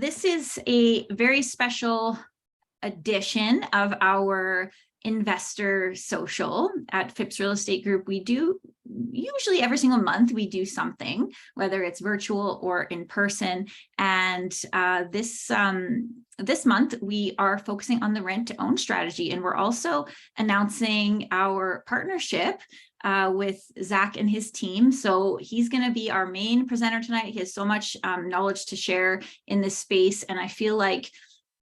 This is a very special edition of our investor social at Phipps Real Estate Group. We do usually every single month we do something, whether it's virtual or in person. And this month we are focusing on the rent to own strategy, and we're also announcing our partnership with Zach and his team. So he's going to be our main presenter tonight. He has so much knowledge to share in this space, and I feel like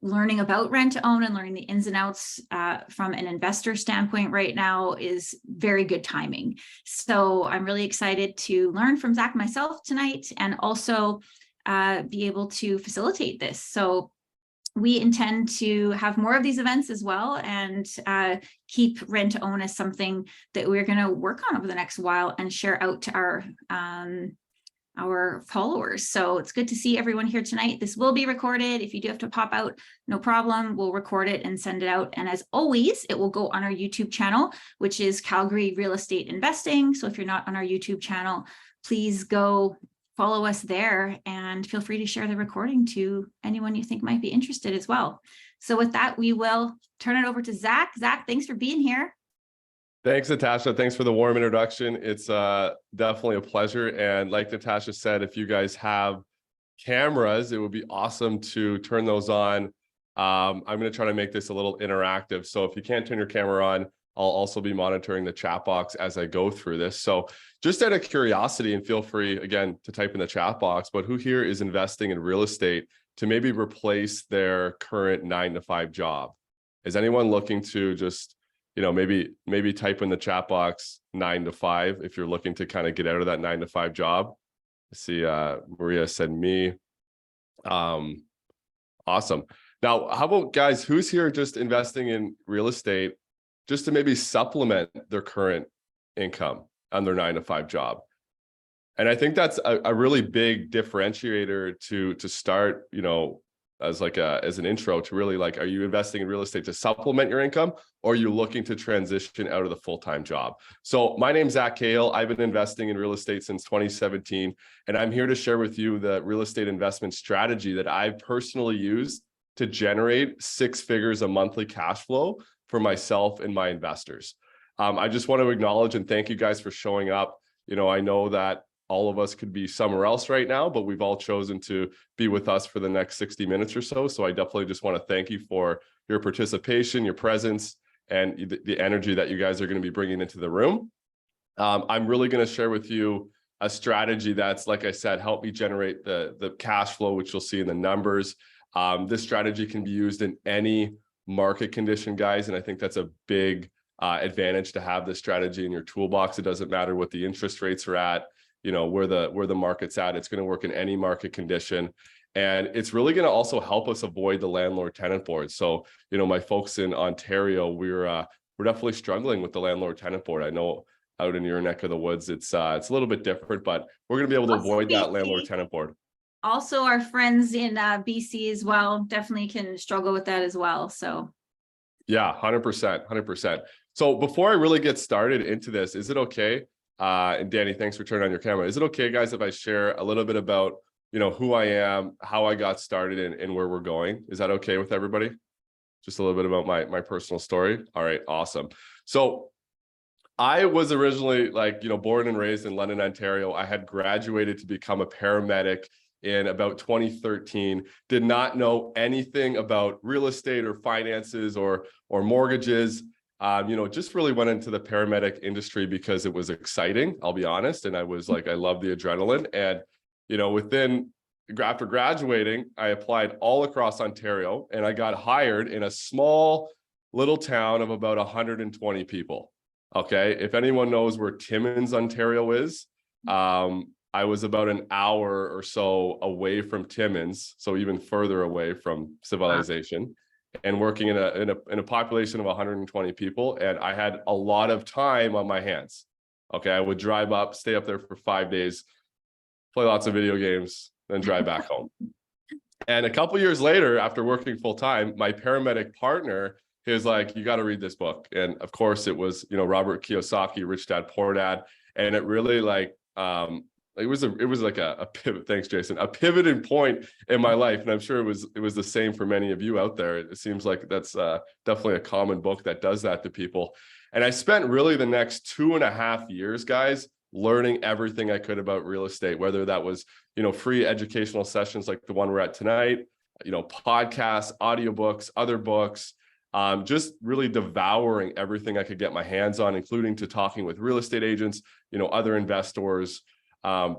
learning about rent to own and learning the ins and outs from an investor standpoint right now is very good timing. So I'm really excited to learn from Zach myself tonight, and also be able to facilitate this. So we intend to have more of these events as well, and keep rent to own as something that we're going to work on over the next while and share out to our followers. So it's good to see everyone here tonight. This will be recorded. If you do have to pop out, no problem. We'll record it and send it out. And as always, it will go on our YouTube channel, which is Calgary Real Estate Investing. So if you're not on our YouTube channel, please go follow us there, and feel free to share the recording to anyone you think might be interested as well. So with that, we will turn it over to Zach. Zach, thanks for being here. Thanks, Natasha. Thanks for the warm introduction. It's definitely a pleasure. And like Natasha said, if you guys have cameras, it would be awesome to turn those on. I'm going to try to make this a little interactive. So if you can't turn your camera on, I'll also be monitoring the chat box as I go through this. So just out of curiosity, and feel free again to type in the chat box, but who here is investing in real estate to maybe replace their current 9-to-5 job? Is anyone looking to just, maybe type in the chat box 9-to-5 if you're looking to kind of get out of that 9-to-5 job? I see Maria said me. Awesome. Now, how about guys, who's here just investing in real estate just to maybe supplement their current income on their 9-to-5 job? And I think that's a really big differentiator to start, as an intro to really, like, are you investing in real estate to supplement your income, or are you looking to transition out of the full-time job? So my name's Zach Cahill. I've been investing in real estate since 2017, and I'm here to share with you the real estate investment strategy that I've personally used to generate 6 figures of monthly cash flow for myself and my investors. I just want to acknowledge and thank you guys for showing up. I know that all of us could be somewhere else right now, but we've all chosen to be with us for the next 60 minutes or so. So I definitely just want to thank you for your participation, your presence, and the energy that you guys are going to be bringing into the room. I'm really going to share with you a strategy that's, like I said, helped me generate the cash flow, which you'll see in the numbers. This strategy can be used in any market condition, guys, and I think that's a big advantage to have this strategy in your toolbox. It doesn't matter what the interest rates are at, where the market's at. It's going to work in any market condition, and it's really going to also help us avoid the landlord tenant board. So my folks in Ontario, we're definitely struggling with the landlord tenant board. I know out in your neck of the woods it's a little bit different, but we're going to be able to avoid that landlord tenant board. Also, our friends in BC as well definitely can struggle with that as well. So yeah, 100%. So before I really get started into this, is it okay? And Danny, thanks for turning on your camera. Is it okay, guys, if I share a little bit about, who I am, how I got started, and where we're going? Is that okay with everybody? Just a little bit about my personal story. All right, awesome. So I was originally born and raised in London, Ontario. I had graduated to become a paramedic in about 2013, did not know anything about real estate or finances or mortgages. Just really went into the paramedic industry because it was exciting, I'll be honest. And I was like, I love the adrenaline. And, after graduating, I applied all across Ontario, and I got hired in a small little town of about 120 people. Okay. If anyone knows where Timmins, Ontario is, I was about an hour or so away from Timmins, so even further away from civilization. And working in a population of 120 people, and I had a lot of time on my hands. Okay, I would drive up, stay up there for 5 days, play lots of video games, then drive back home. And a couple years later, after working full time, my paramedic partner, he was like, "You got to read this book." And of course, it was Robert Kiyosaki, Rich Dad Poor Dad, and it really it was like a pivot. Thanks, Jason. A pivoting point in my life, and I'm sure it was the same for many of you out there. It seems like that's definitely a common book that does that to people. And I spent really the next 2.5 years, guys, learning everything I could about real estate, whether that was, free educational sessions like the one we're at tonight, podcasts, audiobooks, other books, just really devouring everything I could get my hands on, including to talking with real estate agents, other investors. And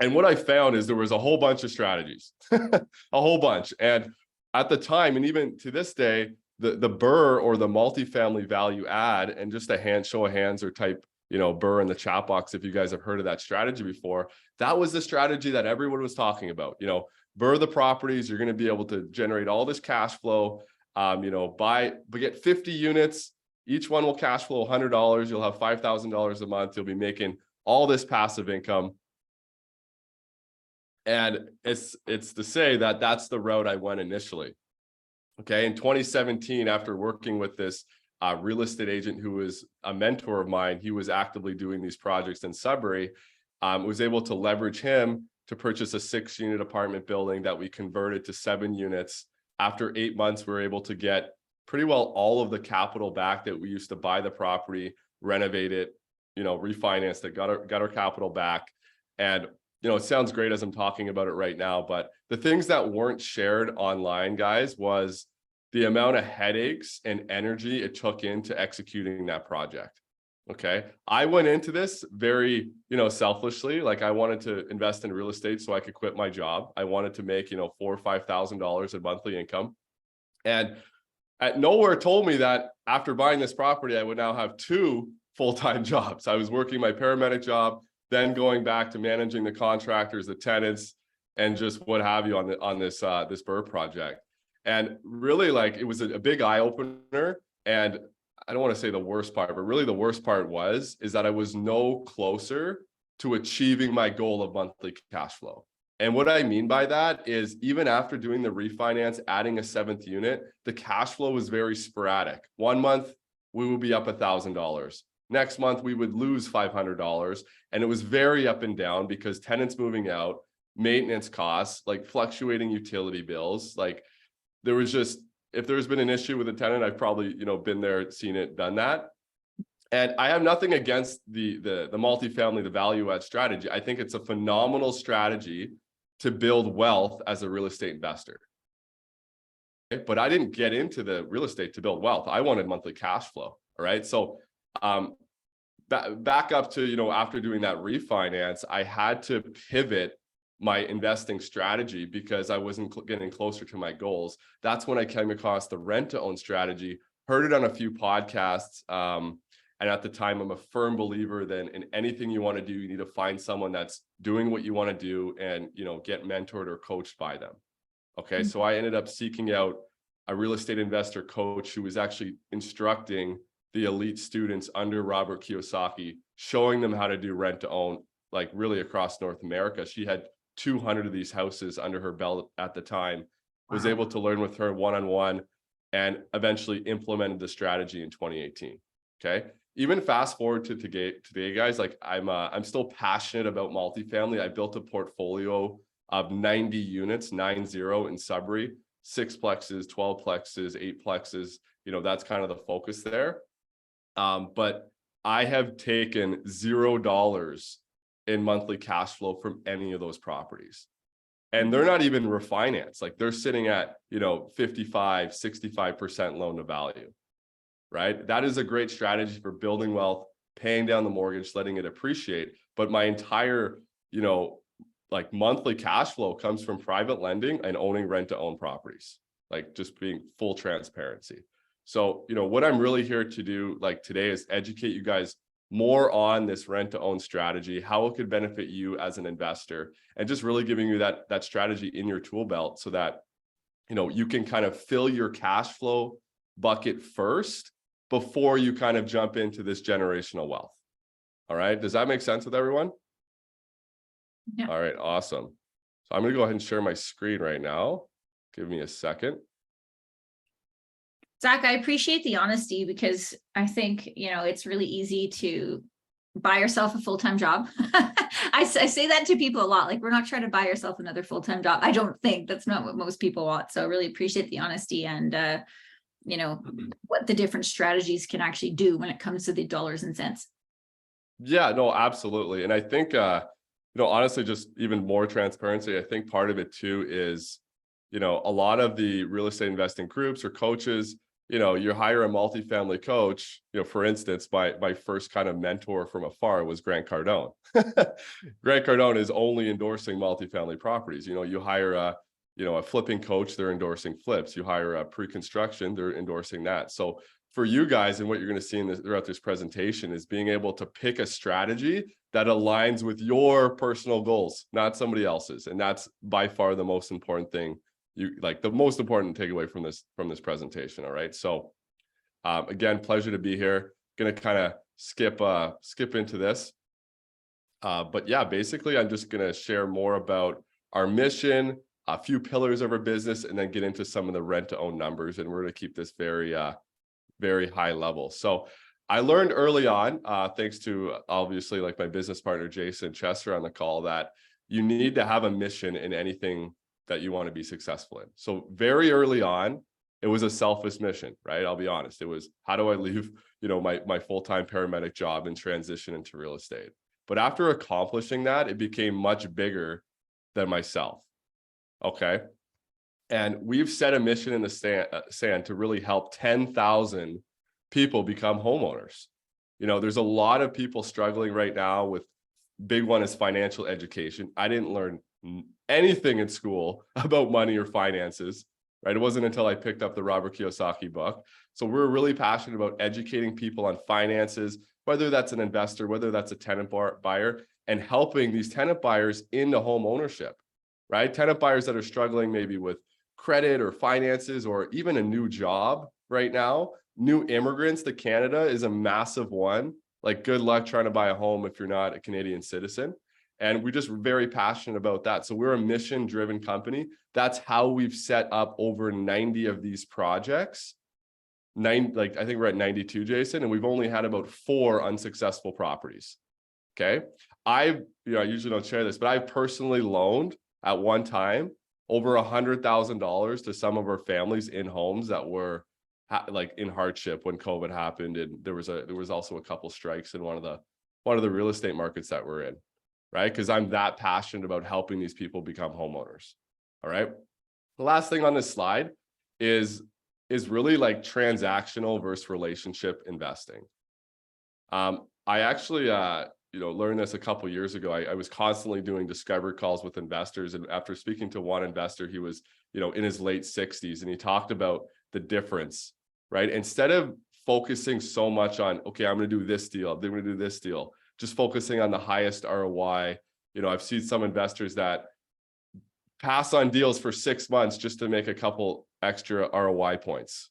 what I found is there was a whole bunch of strategies, a whole bunch. And at the time, and even to this day, the BRRRR, or the multifamily value add, and just a show of hands or type, BRRRR in the chat box if you guys have heard of that strategy before, that was the strategy that everyone was talking about. BRRRR the properties, you're going to be able to generate all this cash flow, get 50 units, each one will cash flow $100, you'll have $5,000 a month, you'll be making all this passive income. And it's to say that that's the route I went initially. Okay, in 2017, after working with this real estate agent who was a mentor of mine, he was actively doing these projects in Sudbury, was able to leverage him to purchase a 6-unit apartment building that we converted to 7 units. After 8 months, we were able to get pretty well all of the capital back that we used to buy the property, renovate it, refinanced it, got our capital back. And it sounds great as I'm talking about it right now, but the things that weren't shared online, guys, was the amount of headaches and energy it took into executing that project. Okay. I went into this very, selfishly. Like, I wanted to invest in real estate so I could quit my job. I wanted to make, $4,000 or $5,000 in monthly income. And at nowhere told me that after buying this property, I would now have 2 full-time jobs. I was working my paramedic job, then going back to managing the contractors, the tenants, and just what have you on this BRRRR project. And really, like, it was a big eye opener. And I don't want to say the worst part, but really the worst part is that I was no closer to achieving my goal of monthly cash flow. And what I mean by that is, even after doing the refinance, adding a 7th unit, the cash flow was very sporadic. One month we would be up $1,000. Next month we would lose $500. And it was very up and down because tenants moving out, maintenance costs, like fluctuating utility bills. Like, there was just, if there's been an issue with a tenant, I've probably, been there, seen it, done that. And I have nothing against the multifamily, the value add strategy. I think it's a phenomenal strategy to build wealth as a real estate investor. But I didn't get into the real estate to build wealth. I wanted monthly cash flow. All right. So back up to, after doing that refinance, I had to pivot my investing strategy because I wasn't getting closer to my goals. That's when I came across the rent to own strategy, heard it on a few podcasts. And at the time, I'm a firm believer that in anything you want to do, you need to find someone that's doing what you want to do and, get mentored or coached by them. Okay. So I ended up seeking out a real estate investor coach who was actually instructing the elite students under Robert Kiyosaki, showing them how to do rent to own, like really across North America. She had 200 of these houses under her belt at the time, was able to learn with her one-on-one, and eventually implemented the strategy in 2018. Okay. Even fast forward to today, guys, like I'm still passionate about multifamily. I built a portfolio of 90 units, 90 in Sudbury, 6 plexes, 12 plexes, 8 plexes. That's kind of the focus there. But I have taken $0 in monthly cash flow from any of those properties. And they're not even refinanced. Like, they're sitting at, 55, 65% loan to value, right? That is a great strategy for building wealth, paying down the mortgage, letting it appreciate. But my entire, like monthly cash flow comes from private lending and owning rent to own properties, like just being full transparency. So, what I'm really here to do, like today, is educate you guys more on this rent to own strategy, how it could benefit you as an investor, and just really giving you that strategy in your tool belt so that, you can kind of fill your cash flow bucket first before you kind of jump into this generational wealth. All right. Does that make sense with everyone? Yeah. All right. Awesome. So I'm going to go ahead and share my screen right now. Give me a second. Zach, I appreciate the honesty because I think, it's really easy to buy yourself a full-time job. I say that to people a lot. Like, we're not trying to buy yourself another full-time job. I don't think that's not what most people want. So I really appreciate the honesty and, you know, what the different strategies can actually do when it comes to the dollars and cents. Yeah, no, absolutely. And I think, honestly, just even more transparency, I think part of it too is, a lot of the real estate investing groups or coaches, you hire a multifamily coach, for instance, my first kind of mentor from afar was Grant Cardone. Grant Cardone is only endorsing multifamily properties. You hire a flipping coach, they're endorsing flips. You hire a pre-construction, they're endorsing that. So for you guys, and what you're going to see throughout this presentation is being able to pick a strategy that aligns with your personal goals, not somebody else's. And that's by far the most important thing, the most important takeaway from this presentation. All right. So again, pleasure to be here. Going to kind of skip into this. But yeah, basically, I'm just going to share more about our mission, a few pillars of our business, and then get into some of the rent to own numbers. And we're going to keep this very high level. So I learned early on, thanks to obviously like my business partner, Jason Chester on the call, that you need to have a mission in anything that you want to be successful in. So very early on, it was a selfish mission, right? I'll be honest. It was, how do I leave, my full-time paramedic job and transition into real estate? But after accomplishing that, it became much bigger than myself. Okay. And we've set a mission in the sand to really help 10,000 people become homeowners. There's a lot of people struggling right now with, big one is financial education. I didn't learn anything in school about money or finances, right? It wasn't until I picked up the Robert Kiyosaki book. So we're really passionate about educating people on finances, whether that's an investor, whether that's a tenant buyer, and helping these tenant buyers into home ownership, right? Tenant buyers that are struggling maybe with credit or finances or even a new job right now. New immigrants to Canada is a massive one. Like, good luck trying to buy a home if you're not a Canadian citizen. And we're just very passionate about that. So we're a mission-driven company. That's how we've set up over 90 of these projects. I think we're at 92, Jason, and we've only had about 4 unsuccessful properties. Okay. I usually don't share this, but I've personally loaned at one time over $100,000 to some of our families in homes that were in hardship when COVID happened, and there was also a couple strikes in one of the real estate markets that we're in, right? Because I'm that passionate about helping these people become homeowners. All right. The last thing on this slide is really like transactional versus relationship investing. I actually learned this a couple of years ago. I was constantly doing discovery calls with investors, and after speaking to one investor, he was in his late 60s, and he talked about the difference, right? Instead of focusing so much on, okay, I'm going to do this deal, they're going to do this deal, just focusing on the highest ROI. I've seen some investors that pass on deals for 6 months just to make a couple extra ROI points,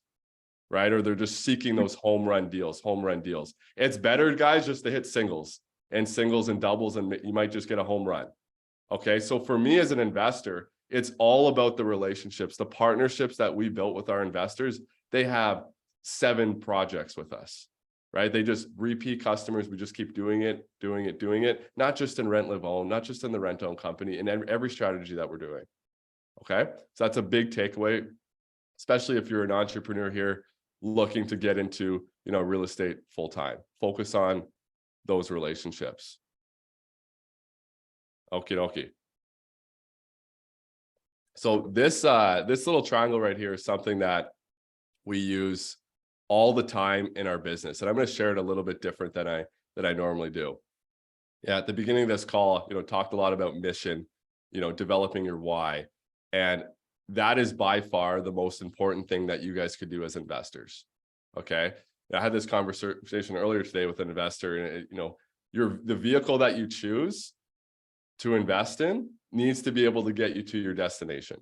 right? Or they're just seeking those home run deals. It's better, guys, just to hit singles and doubles, and you might just get a home run. Okay. So for me as an investor, it's all about the relationships, the partnerships that we built with our investors. They have 7 projects with us, right? They just repeat customers. We just keep doing it, not just in rent, live, own, not just in the rent own company, and every strategy that we're doing. Okay. So that's a big takeaway, especially if you're an entrepreneur here looking to get into, real estate full time. Focus on those relationships. Okay. So this little triangle right here is something that we use all the time in our business, and I'm going to share it a little bit different than I normally do. Yeah, at the beginning of this call, talked a lot about mission, developing your why, and that is by far the most important thing that you guys could do as investors. Okay, I had this conversation earlier today with an investor, and the vehicle that you choose to invest in needs to be able to get you to your destination.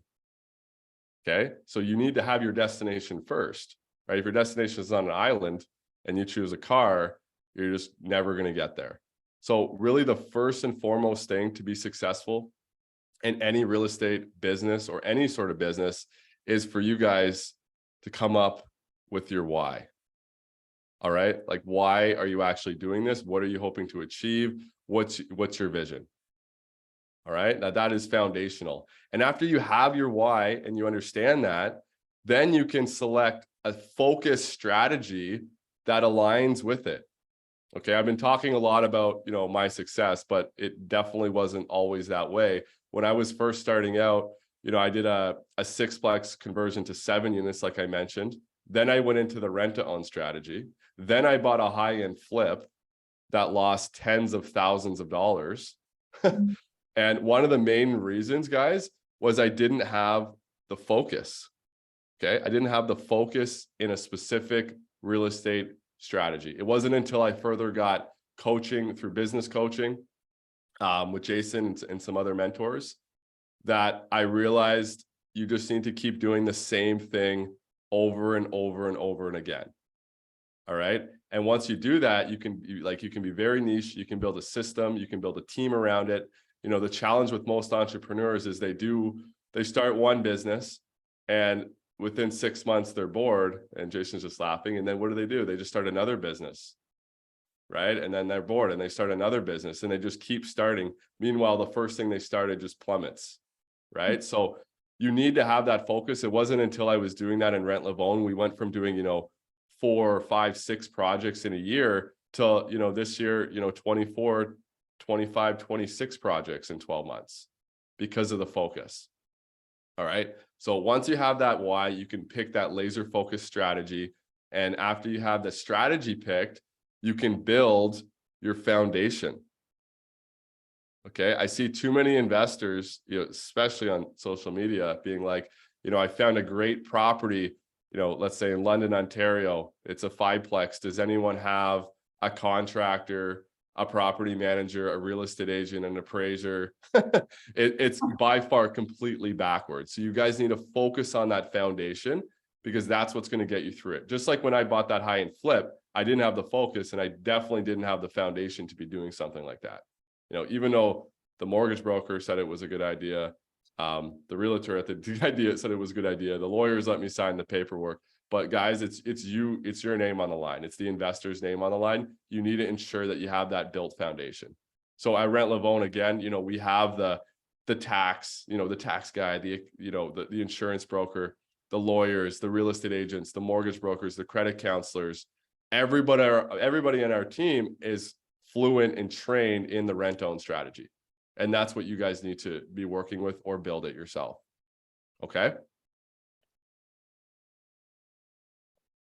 Okay, so you need to have your destination first, right? If your destination is on an island and you choose a car, you're just never going to get there. So really the first and foremost thing to be successful in any real estate business or any sort of business is for you guys to come up with your why. All right. Like, why are you actually doing this? What are you hoping to achieve? What's your vision? All right. Now that is foundational. And after you have your why and you understand that, then you can select a focused strategy that aligns with it. Okay. I've been talking a lot about, my success, but it definitely wasn't always that way. When I was first starting out, I did a sixplex conversion to 7 units, like I mentioned. Then I went into the rent to own strategy. Then I bought a high-end flip that lost tens of thousands of dollars. And one of the main reasons, guys, was I didn't have the focus. Okay. I didn't have the focus in a specific real estate strategy. It wasn't until I further got coaching through business coaching with Jason and some other mentors that I realized you just need to keep doing the same thing over and over and over and again. All right. And once you do that, you can be very niche. You can build a system, you can build a team around it. The challenge with most entrepreneurs is they start one business and within 6 months they're bored, and Jason's just laughing. And then what do? They just start another business. Right. And then they're bored and they start another business and they just keep starting. Meanwhile, the first thing they started just plummets. Right. So you need to have that focus. It wasn't until I was doing that in Rent Live Own, we went from doing, 4, 5, 6 projects in a year to, this year, 24, 25, 26 projects in 12 months because of the focus. All right. So once you have that why, you can pick that laser focused strategy. And after you have the strategy picked, you can build your foundation. Okay. I see too many investors, especially on social media, being like, I found a great property, let's say in London, Ontario, it's a 5-plex. Does anyone have a contractor, a property manager, a real estate agent, an appraiser? It's by far completely backwards. So you guys need to focus on that foundation because that's what's going to get you through it. Just like when I bought that high-end flip, I didn't have the focus and I definitely didn't have the foundation to be doing something like that. Even though the mortgage broker said it was a good idea, the realtor at the idea said it was a good idea, the lawyers let me sign the paperwork. But guys, it's your name on the line. It's the investor's name on the line. You need to ensure that you have that built foundation. So at Rent Live Own, again, we have the tax, the tax guy, the insurance broker, the lawyers, the real estate agents, the mortgage brokers, the credit counselors. Everybody in our team is fluent and trained in the rent own strategy. And that's what you guys need to be working with or build it yourself. Okay.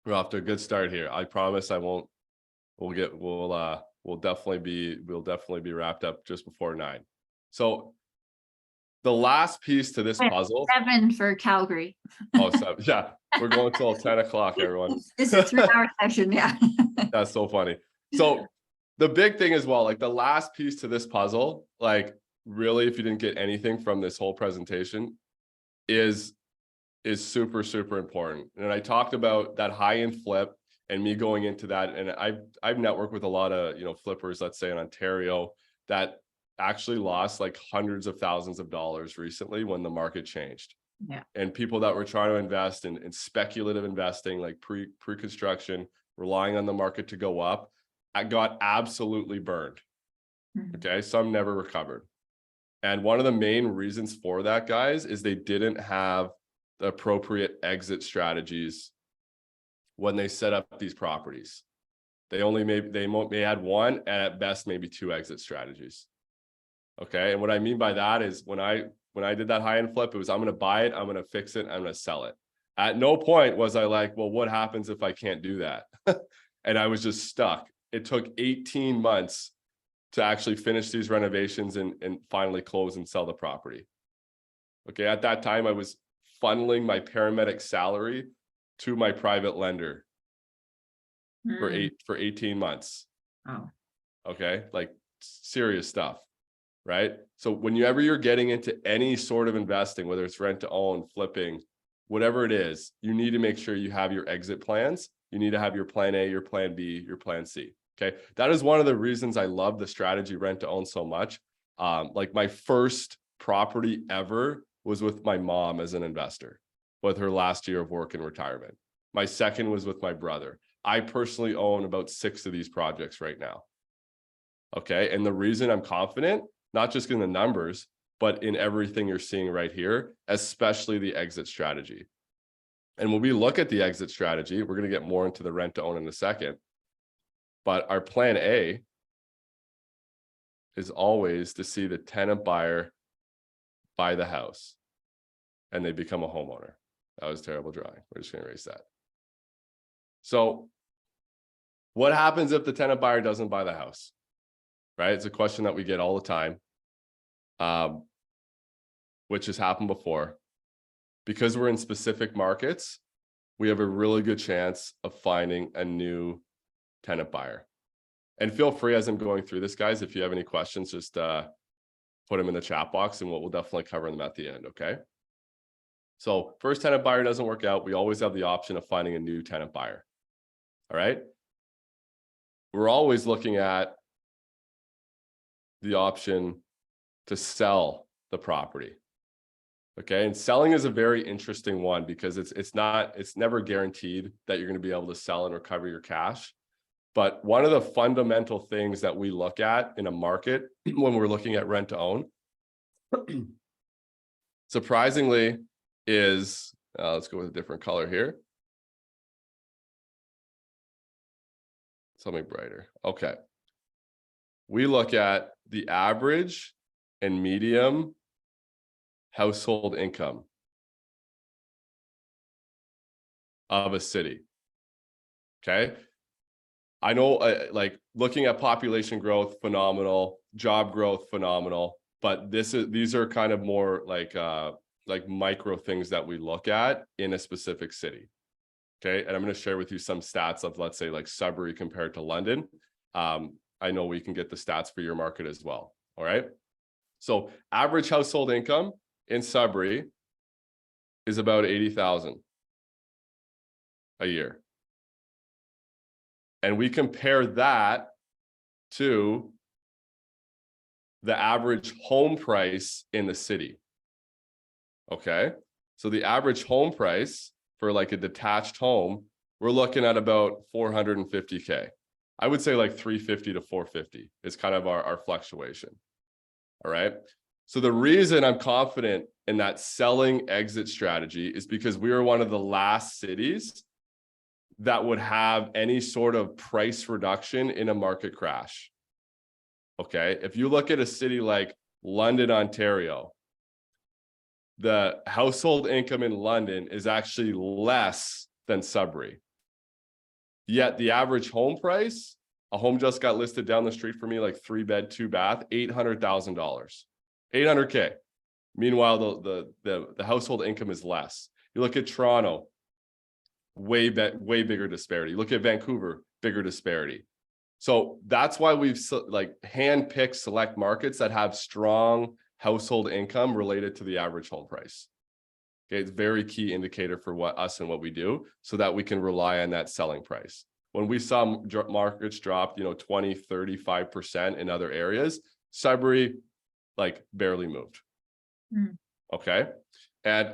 We're off to a good start here. I promise I won't, we'll definitely be wrapped up just before 9. So the last piece to this puzzle. 7 for Calgary. Oh, 7. Yeah. We're going till 10 o'clock, everyone. It's a 3-hour session. Yeah. That's so funny. So the big thing as well, like the last piece to this puzzle, like really, if you didn't get anything from this whole presentation, is super, super important. And I talked about that high-end flip and me going into that. And I've networked with a lot of, flippers, let's say in Ontario, that actually lost like hundreds of thousands of dollars recently when the market changed. Yeah. And people that were trying to invest in speculative investing, like pre-construction, relying on the market to go up, I got absolutely burned. Okay. Some never recovered. And one of the main reasons for that, guys, is they didn't have the appropriate exit strategies when they set up these properties. They may had one and at best maybe 2 exit strategies. Okay. And what I mean by that is when I did that high-end flip, it was, I'm going to buy it, I'm going to fix it, I'm going to sell it. At no point was I like, well, what happens if I can't do that? And I was just stuck. It took 18 months to actually finish these renovations and finally close and sell the property. Okay. At that time, I was funneling my paramedic salary to my private lender for 18 months. Oh. Okay. Like serious stuff. Right. So whenever you're getting into any sort of investing, whether it's rent to own, flipping, whatever it is, you need to make sure you have your exit plans. You need to have your plan A, your plan B, your plan C. Okay. That is one of the reasons I love the strategy rent to own so much. Like my first property ever was with my mom as an investor with her last year of work and retirement. My second was with my brother. I personally own about 6 of these projects right now. Okay. And the reason I'm confident, not just in the numbers, but in everything you're seeing right here, especially the exit strategy. And when we look at the exit strategy, we're going to get more into the rent to own in a second. But our plan A is always to see the tenant buyer buy the house and they become a homeowner. That was a terrible drawing. We're just going to erase that. So what happens if the tenant buyer doesn't buy the house? Right? It's a question that we get all the time, which has happened before. Because we're in specific markets, we have a really good chance of finding a new tenant buyer. And feel free, as I'm going through this, guys, if you have any questions, just put them in the chat box and we'll definitely cover them at the end, okay? So first tenant buyer doesn't work out. We always have the option of finding a new tenant buyer, all right? We're always looking at the option to sell the property, okay? And selling is a very interesting one because it's never guaranteed that you're going to be able to sell and recover your cash. But one of the fundamental things that we look at in a market when we're looking at rent to own, surprisingly, is, let's go with a different color here. Something brighter. Okay. We look at the average and medium household income of a city. Okay. I know, like looking at population growth, phenomenal, job growth, phenomenal, but these are kind of more like micro things that we look at in a specific city. Okay. And I'm going to share with you some stats of, let's say, like Sudbury compared to London. I know we can get the stats for your market as well. All right. So average household income in Sudbury is about 80,000 a year. And we compare that to the average home price in the city. Okay. So the average home price for like a detached home, we're looking at about 450K. I would say like 350 to 450 is kind of our fluctuation. All right. So the reason I'm confident in that selling exit strategy is because we are one of the last cities that would have any sort of price reduction in a market crash. Okay. If you look at a city like London, Ontario, the household income in London is actually less than Sudbury. Yet the average home price, a home just got listed down the street for me, like 3-bed, 2-bath, $800,000, 800K. Meanwhile, the household income is less. You look at Toronto, way bigger disparity. You look at Vancouver, bigger disparity. So that's why we've like handpicked select markets that have strong household income related to the average home price. Okay, it's a very key indicator for what we do so that we can rely on that selling price. When we saw markets drop, 20, 35% in other areas, Sudbury like barely moved. Okay. And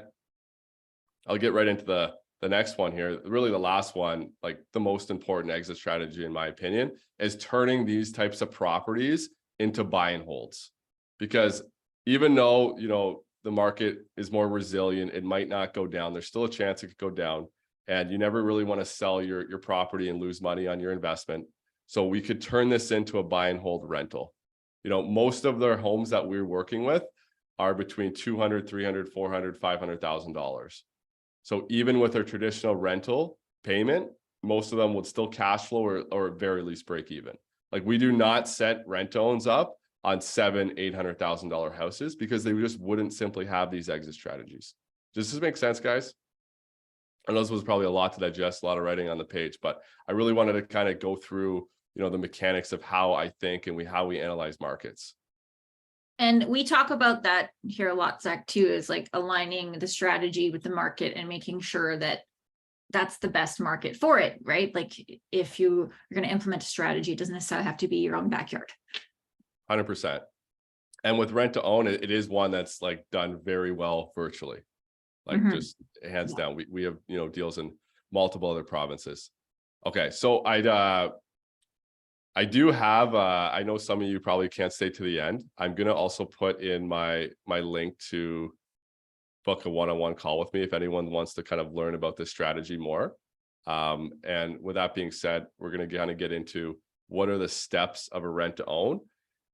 I'll get right into the next one here. Really the last one, like the most important exit strategy, in my opinion, is turning these types of properties into buy and holds. Because even though, the market is more resilient, it might not go down. There's still a chance it could go down. And you never really want to sell your property and lose money on your investment. So we could turn this into a buy and hold rental. Most of their homes that we're working with are between $200,000, $300,000, $400,000, $500,000. So even with their traditional rental payment, most of them would still cash flow or at very least break even. Like we do not set rent owns up on $700,000-$800,000 houses because they just wouldn't simply have these exit strategies. Does this make sense, guys? I know this was probably a lot to digest, a lot of writing on the page, but I really wanted to kind of go through, the mechanics of how I think and how we analyze markets. And we talk about that here a lot, Zach, too, is like aligning the strategy with the market and making sure that that's the best market for it, right? Like if you're going to implement a strategy, it doesn't necessarily have to be your own backyard. 100%. And with rent to own, it is one that's like done very well virtually, like just hands down. We have, deals in multiple other provinces. Okay, so I do have, I know some of you probably can't stay to the end. I'm going to also put in my link to book a one-on-one call with me if anyone wants to kind of learn about this strategy more. And with that being said, we're going to kind of get into what are the steps of a rent to own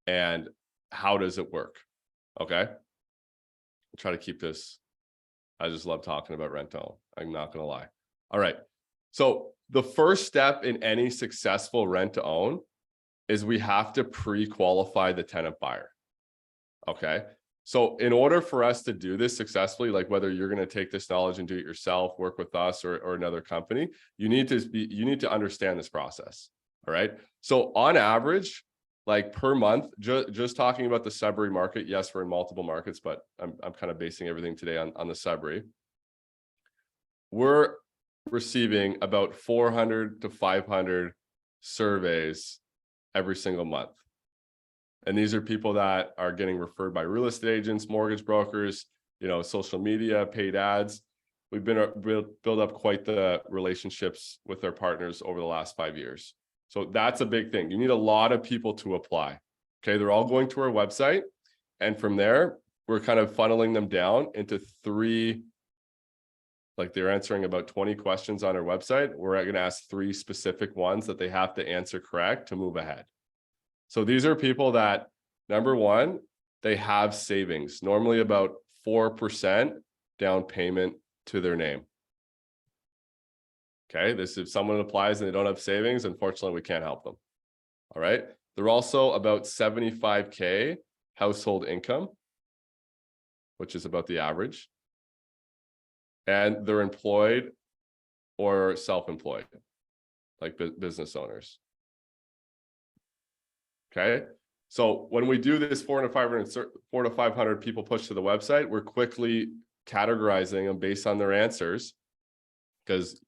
and how does it work? Okay. I'll try to keep this. I just love talking about rent to own. I'm not going to lie. All right. So the first step in any successful rent to own is we have to pre-qualify the tenant buyer. Okay. So in order for us to do this successfully, like whether you're going to take this knowledge and do it yourself, work with us or another company, you need to understand this process. All right. So on average, like per month, just talking about the Sudbury market. Yes, we're in multiple markets, but I'm kind of basing everything today on the Sudbury. We're receiving about 400 to 500 surveys every single month. And these are people that are getting referred by real estate agents, mortgage brokers, social media, paid ads. We've been build up quite the relationships with our partners over the last 5 years. So that's a big thing. You need a lot of people to apply. Okay, they're all going to our website. And from there, we're kind of funneling them down into 3, like they're answering about 20 questions on our website. We're going to ask 3 specific ones that they have to answer correct to move ahead. So these are people that, number one, they have savings, normally about 4% down payment to their name. Okay, this if someone applies and they don't have savings, unfortunately, we can't help them. All right. They're also about 75K household income, which is about the average. And they're employed or self-employed, like business owners. Okay. So when we do this 400 to 500 people push to the website, we're quickly categorizing them based on their answers because,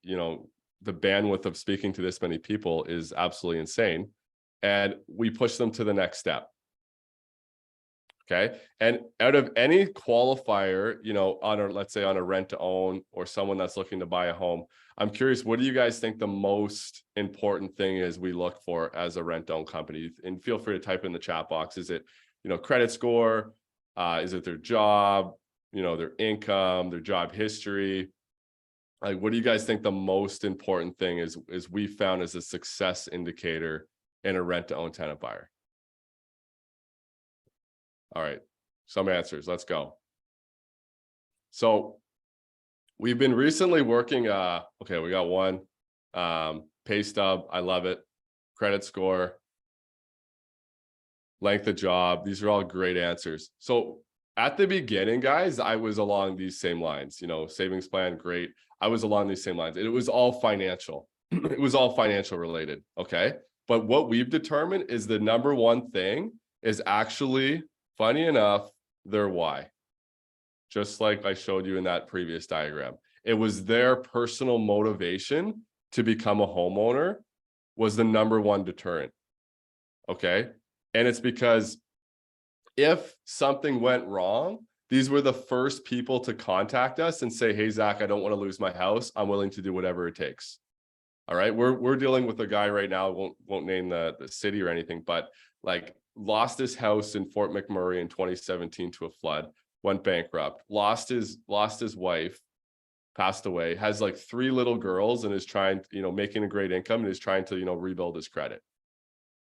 the bandwidth of speaking to this many people is absolutely insane. And we push them to the next step. Okay. And out of any qualifier, let's say on a rent to own or someone that's looking to buy a home, I'm curious, what do you guys think the most important thing is we look for as a rent to own company? And feel free to type in the chat box. Is it, credit score? Is it their job, their income, their job history? Like, what do you guys think the most important thing is we found as a success indicator in a rent to own tenant buyer? All right, some answers. Let's go. So we've been recently working. Okay, we got one. Pay stub. I love it. Credit score. Length of job. These are all great answers. So at the beginning, guys, I was along these same lines. Savings plan, great. I was along these same lines. It was all financial. It was all financial related. Okay. But what we've determined is the number one thing is actually, funny enough, their why. Just like I showed you in that previous diagram. It was their personal motivation to become a homeowner was the number one deterrent. Okay. And it's because if something went wrong, these were the first people to contact us and say, hey, Zach, I don't want to lose my house. I'm willing to do whatever it takes. All right. We're dealing with a guy right now, won't name the city or anything, but like lost his house in Fort McMurray in 2017 to a flood, went bankrupt, lost his wife, passed away, has like 3 little girls and is trying, making a great income and is trying to, rebuild his credit,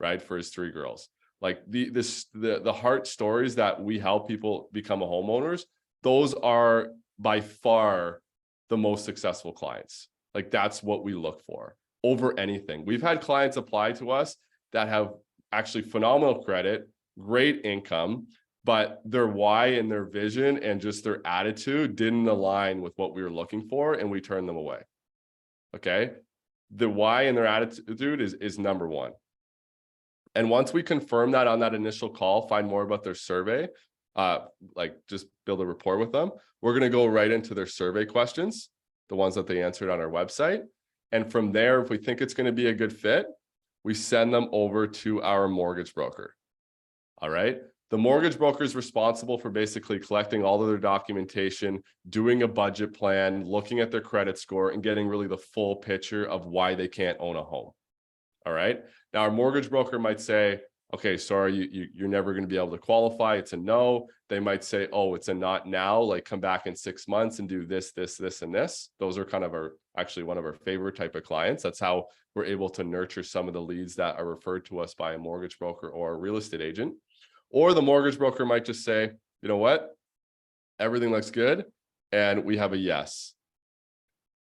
right, for his 3 girls. Like the heart stories that we help people become a homeowners, those are by far the most successful clients. Like that's what we look for over anything. We've had clients apply to us that have actually phenomenal credit, great income, but their why and their vision and just their attitude didn't align with what we were looking for, and we turned them away. Okay. The why and their attitude is number one. And once we confirm that on that initial call, find more about their survey, like just build a rapport with them, we're going to go right into their survey questions, the ones that they answered on our website. And from there, if we think it's going to be a good fit, we send them over to our mortgage broker. All right. The mortgage broker is responsible for basically collecting all of their documentation, doing a budget plan, looking at their credit score, and getting really the full picture of why they can't own a home. All right. Now, our mortgage broker might say, okay, sorry, you're never going to be able to qualify. It's a no. They might say, oh, it's a not now, like come back in 6 months and do this, this, this, and this. Those are kind of actually one of our favorite type of clients. That's how we're able to nurture some of the leads that are referred to us by a mortgage broker or a real estate agent. Or the mortgage broker might just say, you know what, everything looks good, and we have a yes,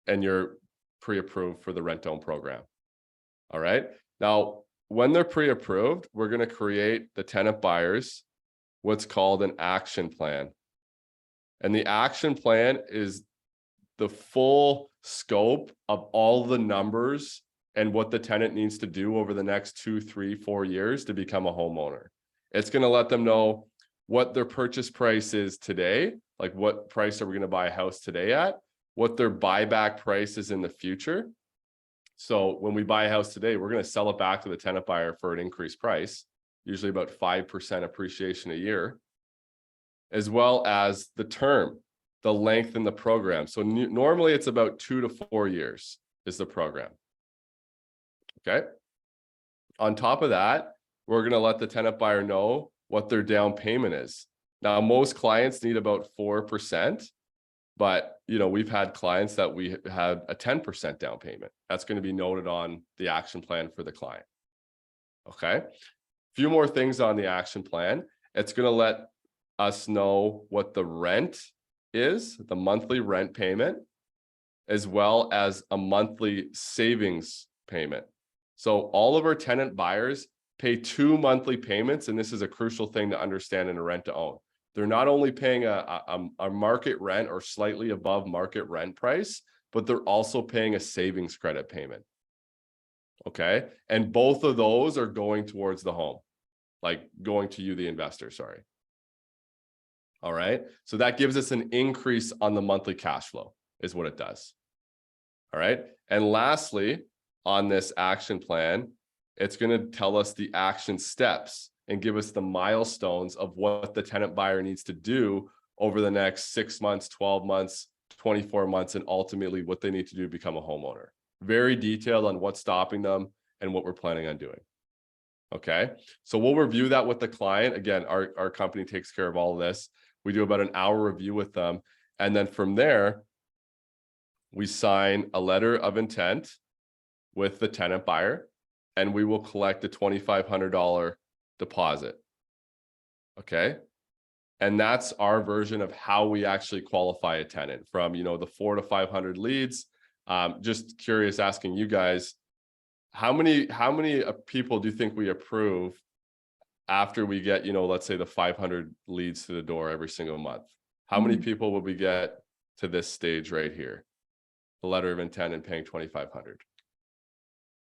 and you're pre-approved for the rent-own program. All right. Now, when they're pre-approved, we're going to create the tenant buyers what's called an action plan. And the action plan is the full scope of all the numbers and what the tenant needs to do over the next 2, 3, 4 years to become a homeowner. It's going to let them know what their purchase price is today, like what price are we going to buy a house today at, what their buyback price is in the future. So when we buy a house today, we're going to sell it back to the tenant buyer for an increased price, usually about 5% appreciation a year, as well as the term, the length in the program. So normally it's about 2 to 4 years is the program. Okay. On top of that, we're going to let the tenant buyer know what their down payment is. Now, most clients need about 4%, but we've had clients that we had a 10% down payment. That's going to be noted on the action plan for the client. Okay. A few more things on the action plan. It's going to let us know what the rent is, the monthly rent payment, as well as a monthly savings payment. So all of our tenant buyers pay 2 monthly payments, and this is a crucial thing to understand in a rent to own. They're not only paying a market rent or slightly above market rent price, but they're also paying a savings credit payment. Okay. And both of those are going towards the home, like going to you, the investor, sorry. All right. So that gives us an increase on the monthly cash flow is what it does. All right. And lastly, on this action plan, it's going to tell us the action steps and give us the milestones of what the tenant buyer needs to do over the next 6 months, 12 months, 24 months, and ultimately what they need to do to become a homeowner. Very detailed on what's stopping them and what we're planning on doing. Okay. So we'll review that with the client. Again, our company takes care of all of this. We do about an hour review with them. And then from there, we sign a letter of intent with the tenant buyer, and we will collect a $2,500 deposit. Okay. And that's our version of how we actually qualify a tenant from, the 400 to 500 leads. Just curious, asking you guys, how many people do you think we approve after we get, let's say the 500 leads to the door every single month? How many people will we get to this stage right here? The letter of intent and paying $2,500.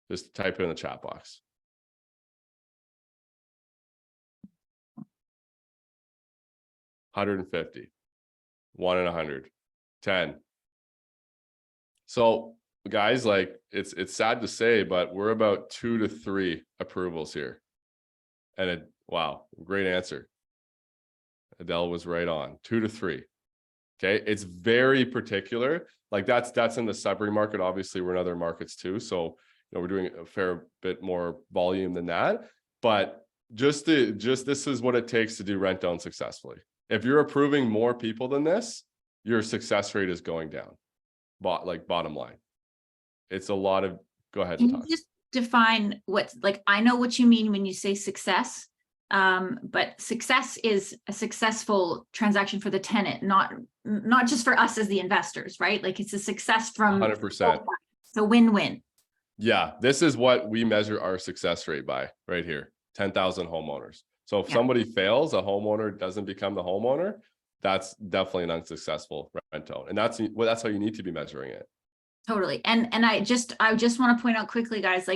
Just type it in the chat box. 150, 1 in 100, 10. So guys, like it's sad to say, but we're about 2 to 3 approvals here. And wow, great answer. Adele was right on. 2 to 3. Okay. It's very particular. Like that's in the Sudbury market. Obviously we're in other markets too. So, we're doing a fair bit more volume than that, but just this is what it takes to do rent own successfully. If you're approving more people than this, your success rate is going down. Bottom line, it's a lot of, go ahead. Can you just define I know what you mean when you say success, but success is a successful transaction for the tenant, not just for us as the investors, right? Like it's a success from 100%. So win-win. Yeah, this is what we measure our success rate by right here, 10,000 homeowners. So if somebody fails, a homeowner doesn't become the homeowner, that's definitely an unsuccessful rent own. And that's how you need to be measuring it. Totally. And I just want to point out quickly, guys,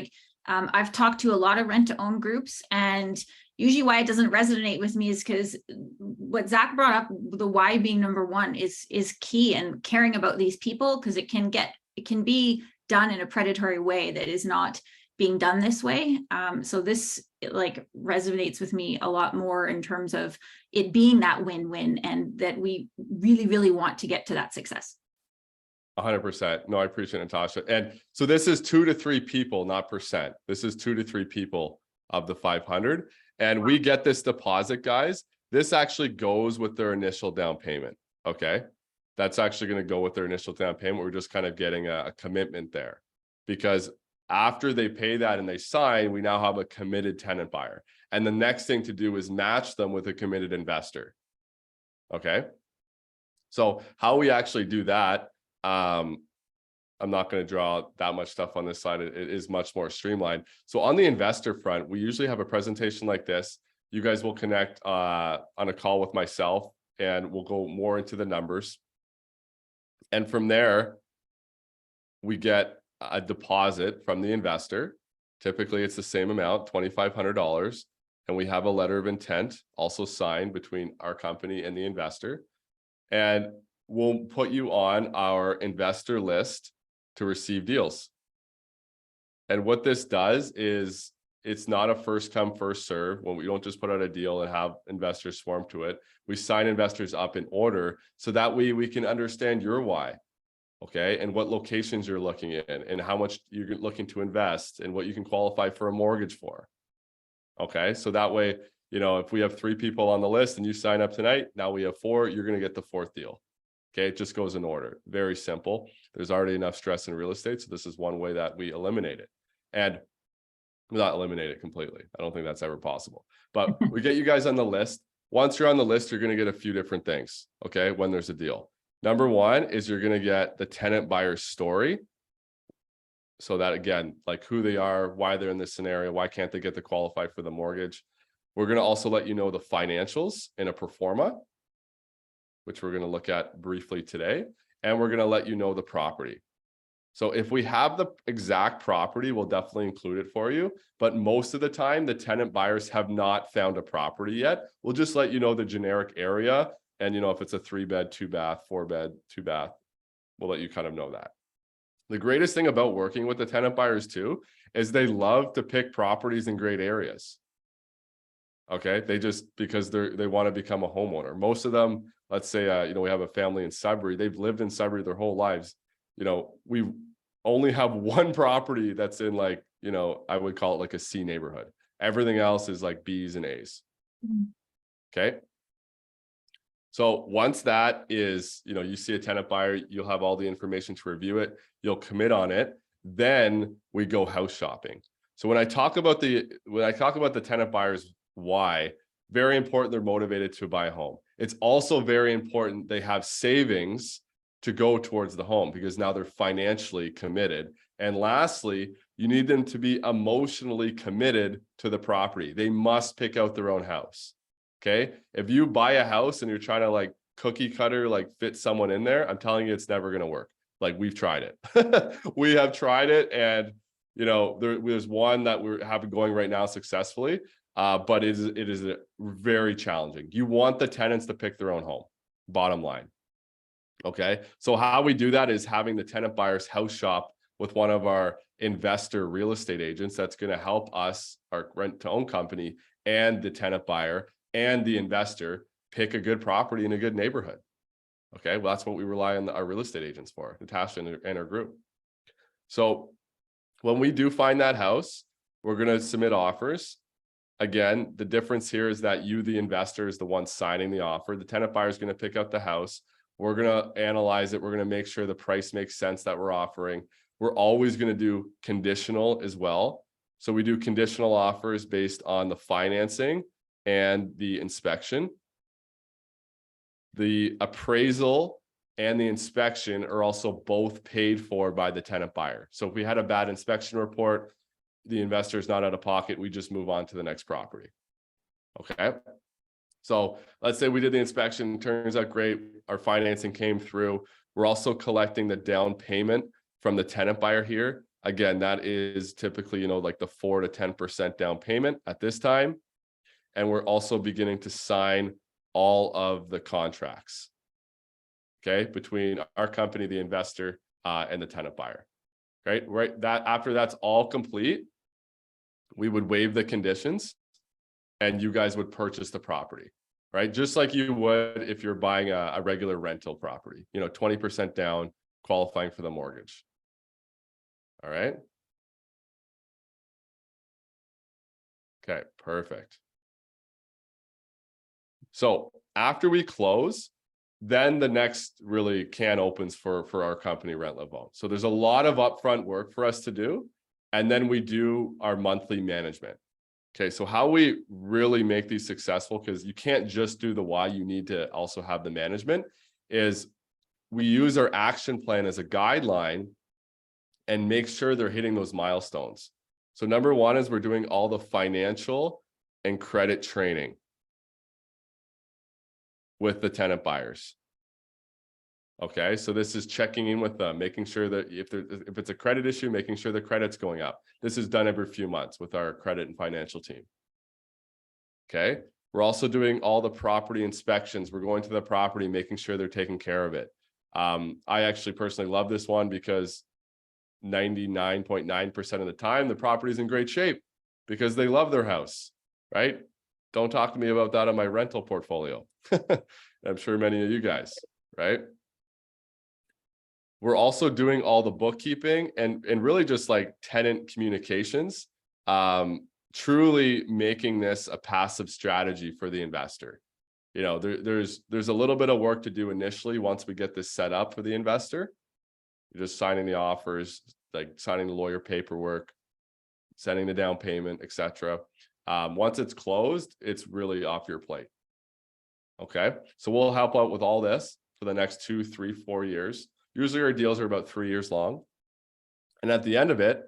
I've talked to a lot of rent to own groups, and usually why it doesn't resonate with me is because what Zach brought up, the why being number one is key, and caring about these people, because it can be done in a predatory way that is not being done this way. So this like resonates with me a lot more in terms of it being that win-win, and that we really, really want to get to that success. 100%. No, I appreciate it, Natasha. And so this is 2 to 3 people, not percent. This is 2 to 3 people of the 500. And we get this deposit, guys. This actually goes with their initial down payment. Okay. That's actually going to go with their initial down payment. We're just kind of getting a commitment there, because after they pay that and they sign, we now have a committed tenant buyer. And the next thing to do is match them with a committed investor. Okay. So how we actually do that, I'm not going to draw that much stuff on this slide. It is much more streamlined. So on the investor front, we usually have a presentation like this. You guys will connect on a call with myself, and we'll go more into the numbers. And from there, we get a deposit from the investor. Typically, it's the same amount, $2,500. And we have a letter of intent also signed between our company and the investor. And we'll put you on our investor list to receive deals. And what this does is, it's not a first come, first serve. When we don't just put out a deal and have investors swarm to it, we sign investors up in order, so that way we can understand your why. Okay. And what locations you're looking in, and how much you're looking to invest, and what you can qualify for a mortgage for. Okay. So that way, if we have 3 people on the list and you sign up tonight, now we have 4, you're going to get the 4th deal. Okay. It just goes in order. Very simple. There's already enough stress in real estate. So this is one way that we eliminate it. And not eliminate it completely. I don't think that's ever possible, but we get you guys on the list. Once you're on the list, you're going to get a few different things. Okay. When there's a deal, number one is you're going to get the tenant buyer story. So that, again, like who they are, why they're in this scenario, why can't they get to qualify for the mortgage. We're going to also let you know the financials in a pro forma, which we're going to look at briefly today. And we're going to let you know the property. So if we have the exact property, we'll definitely include it for you. But most of the time, the tenant buyers have not found a property yet. We'll just let you know the generic area. And, if it's a 3-bed, 2-bath, 4-bed, 2-bath, we'll let you kind of know that. The greatest thing about working with the tenant buyers too, is they love to pick properties in great areas. Okay. Because they want to become a homeowner. Most of them, let's say, we have a family in Sudbury. They've lived in Sudbury their whole lives. We only have one property that's in I would call it like a C neighborhood. Everything else is like B's and A's. Okay. So once that is, you see a tenant buyer, you'll have all the information to review it. You'll commit on it. Then we go house shopping. So when I talk about the tenant buyers, why, very important, they're motivated to buy a home. It's also very important they have savings to go towards the home, because now they're financially committed. And lastly, you need them to be emotionally committed to the property. They must pick out their own house. Okay. If you buy a house and you're trying to cookie cutter, fit someone in there, I'm telling you, it's never going to work. We've tried it. We have tried it. And, there's one that we're having going right now successfully. But it is very challenging. You want the tenants to pick their own home, bottom line. Okay. So how we do that is having the tenant buyers house shop with one of our investor real estate agents. That's going to help us, our rent to own company, and the tenant buyer and the investor pick a good property in a good neighborhood. Okay. Well, that's what we rely on our real estate agents for, Natasha and her group. So when we do find that house, we're going to submit offers. Again, the difference here is that you, the investor, is the one signing the offer. The tenant buyer is going to pick up the house. We're going to analyze it. We're going to make sure the price makes sense that we're offering. We're always going to do conditional as well. So we do conditional offers based on the financing and the inspection. The appraisal and the inspection are also both paid for by the tenant buyer. So if we had a bad inspection report, the investor is not out of pocket. We just move on to the next property. Okay. So let's say we did the inspection, turns out great. Our financing came through. We're also collecting the down payment from the tenant buyer here. Again, that is typically, the 4 to 10% down payment at this time. And we're also beginning to sign all of the contracts. Okay. Between our company, the investor, and the tenant buyer. Right. That after that's all complete, we would waive the conditions and you guys would purchase the property, right? Just like you would if you're buying a regular rental property, 20% down, qualifying for the mortgage. All right. Okay, perfect. So after we close, then the next really can opens for our company, Rent Live Own. So there's a lot of upfront work for us to do. And then we do our monthly management. Okay, so how we really make these successful, because you can't just do the why, you need to also have the management, is we use our action plan as a guideline and make sure they're hitting those milestones. So number one is we're doing all the financial and credit training with the tenant buyers. Okay, so this is checking in with them, making sure that if it's a credit issue, making sure the credit's going up. This is done every few months with our credit and financial team. Okay, we're also doing all the property inspections. We're going to the property, making sure they're taking care of it. I actually personally love this one because 99.9% of the time, the property is in great shape because they love their house, right? Don't talk to me about that on my rental portfolio. I'm sure many of you guys, right? We're also doing all the bookkeeping and really just like tenant communications, truly making this a passive strategy for the investor. There's a little bit of work to do initially once we get this set up for the investor. You're just signing the offers, like signing the lawyer paperwork, sending the down payment, etc. Once it's closed, it's really off your plate. Okay, so we'll help out with all this for the next 2, 3, 4 years. Usually our deals are about 3 years long. And at the end of it,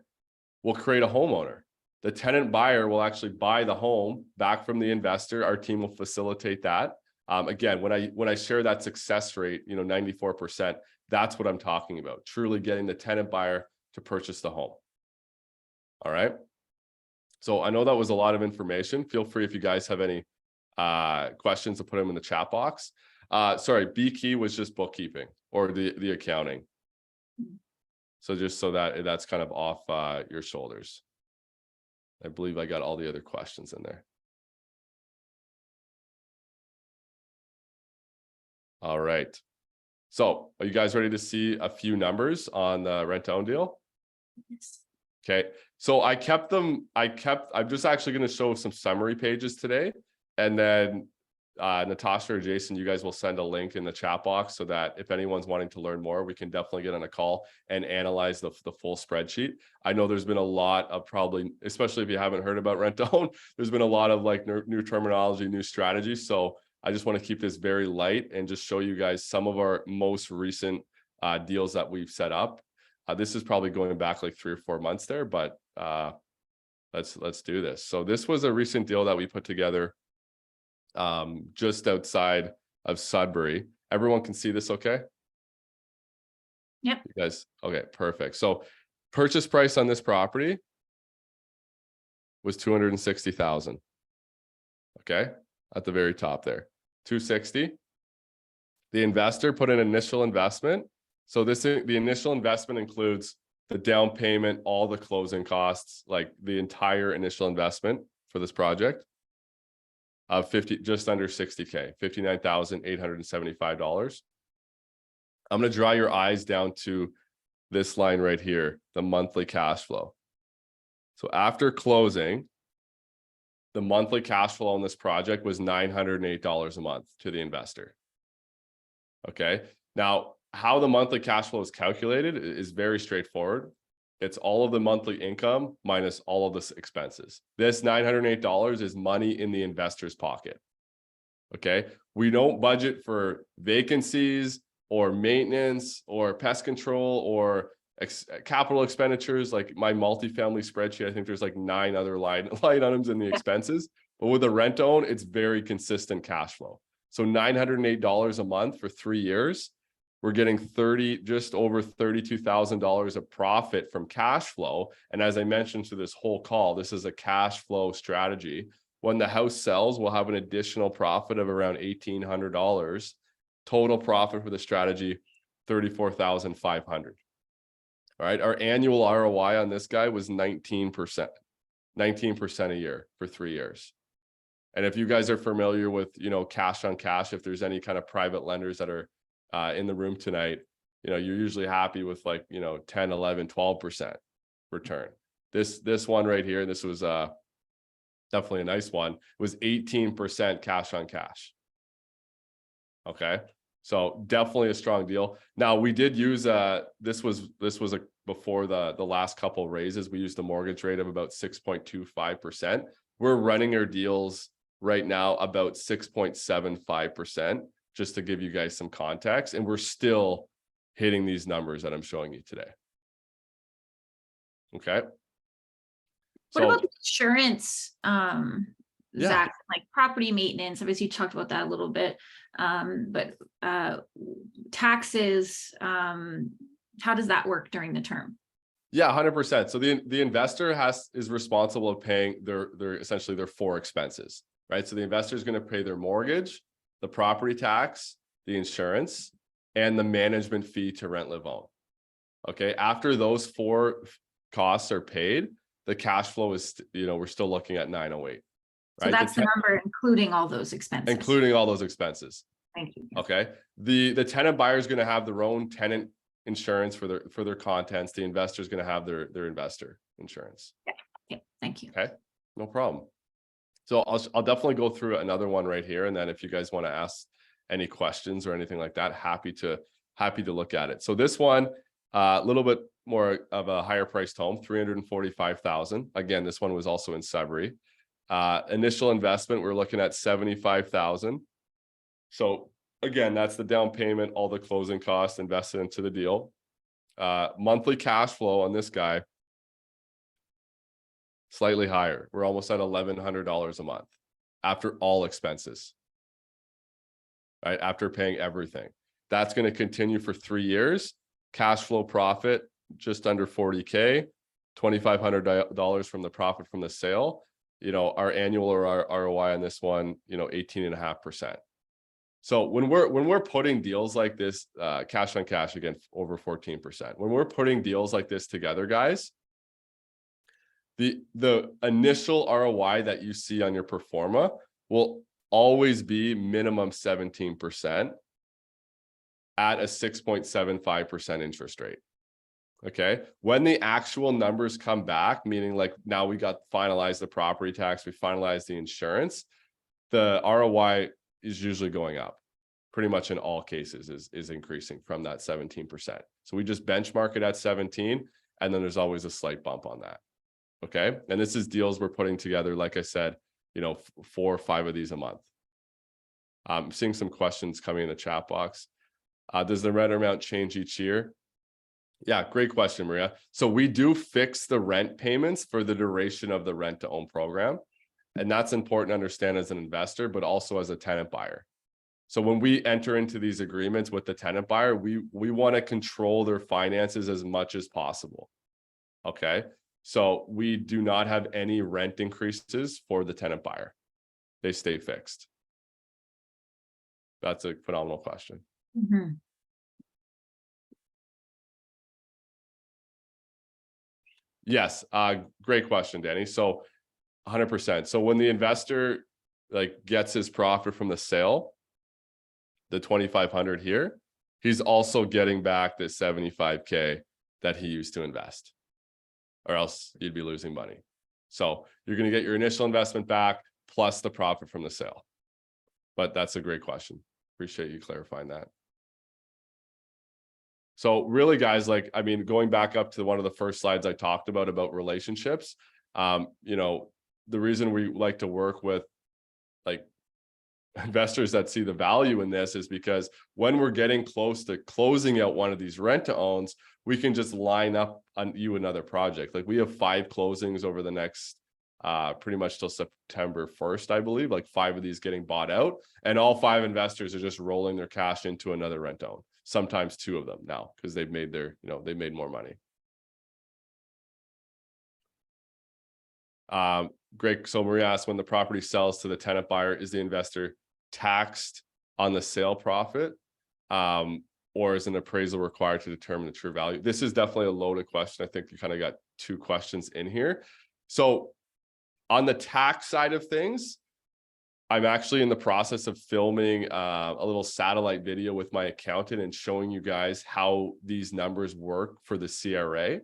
we'll create a homeowner. The tenant buyer will actually buy the home back from the investor. Our team will facilitate that. Again, when I share that success rate, 94%, that's what I'm talking about. Truly getting the tenant buyer to purchase the home. All right. So I know that was a lot of information. Feel free if you guys have any questions to put them in the chat box. Sorry, B key was just bookkeeping or the accounting. So just so that's kind of off your shoulders. I believe I got all the other questions in there. All right. So are you guys ready to see a few numbers on the rent-to-own deal? Yes. Okay. So I'm just actually going to show some summary pages today. And then Natasha or Jason, you guys will send a link in the chat box so that if anyone's wanting to learn more, we can definitely get on a call and analyze the full spreadsheet. I know there's been a lot of probably, especially if you haven't heard about rent to own, there's been a lot of like new terminology, new strategies. So I just want to keep this very light and just show you guys some of our most recent deals that we've set up. This is probably going back like 3 or 4 months there, but let's do this. So this was a recent deal that we put together just outside of Sudbury. Everyone can see this okay? Yep. You guys, okay, perfect. So purchase price on this property was $260,000. Okay, at the very top there, $260,000. The investor put an initial investment. So the initial investment includes the down payment, all the closing costs, like the entire initial investment for this project of just under $60K, $59,875. I'm going to draw your eyes down to this line right here, the monthly cash flow. So after closing, the monthly cash flow on this project was $908 a month to the investor. Okay. Now, how the monthly cash flow is calculated is very straightforward. It's all of the monthly income minus all of the expenses. This $908 is money in the investor's pocket. Okay. We don't budget for vacancies or maintenance or pest control or capital expenditures. Like my multifamily spreadsheet, I think there's like 9 other line items in the expenses. But with a rent own, it's very consistent cash flow. So $908 a month for 3 years. We're getting just over $32,000 of profit from cash flow. And as I mentioned to this whole call, this is a cash flow strategy. When the house sells, we'll have an additional profit of around $1,800. Total profit for the strategy, $34,500. All right. Our annual ROI on this guy was 19%. 19% a year for 3 years. And if you guys are familiar with, cash on cash, if there's any kind of private lenders that are in the room tonight, you're usually happy with 10, 11, 12% return. This one right here, this was definitely a nice one, was 18% cash on cash. Okay. So definitely a strong deal. Now we did use this was before the last couple raises. We used a mortgage rate of about 6.25%. We're running our deals right now about 6.75%, just to give you guys some context. And we're still hitting these numbers that I'm showing you today. Okay. What about the insurance, Yeah. Zach, like property maintenance? Obviously, you talked about that a little bit, but taxes, how does that work during the term? Yeah, 100%. So the investor is responsible of paying their essentially their 4 expenses, right? So the investor is going to pay their mortgage, the property tax, the insurance, and the management fee to rent, live, own. Okay. After those 4 costs are paid, the cash flow is, we're still looking at 908. So right? that's the number, including all those expenses. Including all those expenses. Thank you. Okay. The tenant buyer is going to have their own tenant insurance for their contents. The investor is going to have their investor insurance. Yeah. Thank you. Okay. No problem. So I'll definitely go through another one right here. And then if you guys want to ask any questions or anything like that, happy to look at it. So this one, a little bit more of a higher priced home, $345,000. Again, this one was also in Sudbury. Initial investment, we're looking at $75,000. So again, that's the down payment, all the closing costs invested into the deal. Monthly cash flow on this guy, slightly higher. We're almost at $1,100 a month after all expenses, right? After paying everything. That's going to continue for 3 years. Cash flow profit, just under 40K, $2,500 from the profit from the sale. Our annual or our ROI on this one, 18.5%. So when we're putting deals like this, cash on cash, again, over 14%. When we're putting deals like this together, guys, the initial ROI that you see on your pro forma will always be minimum 17% at a 6.75% interest rate. Okay. When the actual numbers come back, meaning like now we got finalized the property tax, we finalized the insurance, the ROI is usually going up. Pretty much in all cases is increasing from that 17%. So we just benchmark it at 17, and then there's always a slight bump on that. Okay. And this is deals we're putting together, like I said, 4 or 5 of these a month. I'm seeing some questions coming in the chat box. Does the rent amount change each year? Yeah, great question, Maria. So we do fix the rent payments for the duration of the rent to own program. And that's important to understand as an investor, but also as a tenant buyer. So when we enter into these agreements with the tenant buyer, we want to control their finances as much as possible. Okay. So we do not have any rent increases for the tenant buyer. They stay fixed. That's a phenomenal question. Mm-hmm. Yes. Great question, Danny. So 100%. So when the investor gets his profit from the sale, the 2,500 here, he's also getting back the 75K that he used to invest, or else you'd be losing money. So you're going to get your initial investment back plus the profit from the sale. But that's a great question. Appreciate you clarifying that. So really, guys, going back up to one of the first slides I talked about relationships, the reason we like to work with investors that see the value in this is because when we're getting close to closing out one of these rent to owns, we can just line up on you another project. We have 5 closings over the next pretty much till September 1st, I believe, 5 of these getting bought out, and all 5 investors are just rolling their cash into another rent to own. Sometimes 2 of them now, because they've made they made more money. Great. So Maria asked, when the property sells to the tenant buyer, is the investor taxed on the sale profit, or is an appraisal required to determine the true value? This is definitely a loaded question. I think you kind of got 2 questions in here. So On the tax side of things, I'm actually in the process of filming a little satellite video with my accountant and showing you guys how these numbers work for the CRA.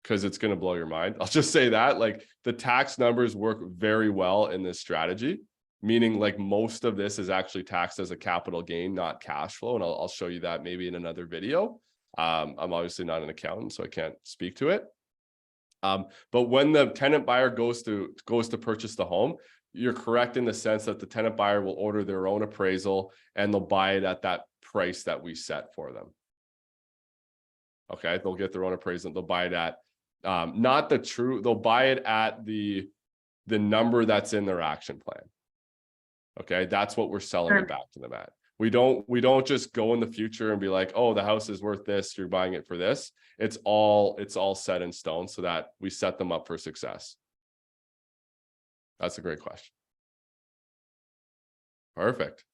Because it's going to blow your mind. I'll just say that, like, the tax numbers work very well in this strategy, meaning like most of this is actually taxed as a capital gain, not cash flow. And I'll show you that maybe in another video. I'm obviously not an accountant, so I can't speak to it. But when the tenant buyer goes to purchase the home, you're correct in the sense that the tenant buyer will order their own appraisal and they'll buy it at that price that we set for them. Okay, they'll get their own appraisal. They'll buy it at they'll buy it at the number that's in their action plan. Okay, that's what we're selling it back to them at. We don't just go in the future and be like, oh, the house is worth this, you're buying it for this. It's all set in stone so that we set them up for success. That's a great question. Perfect.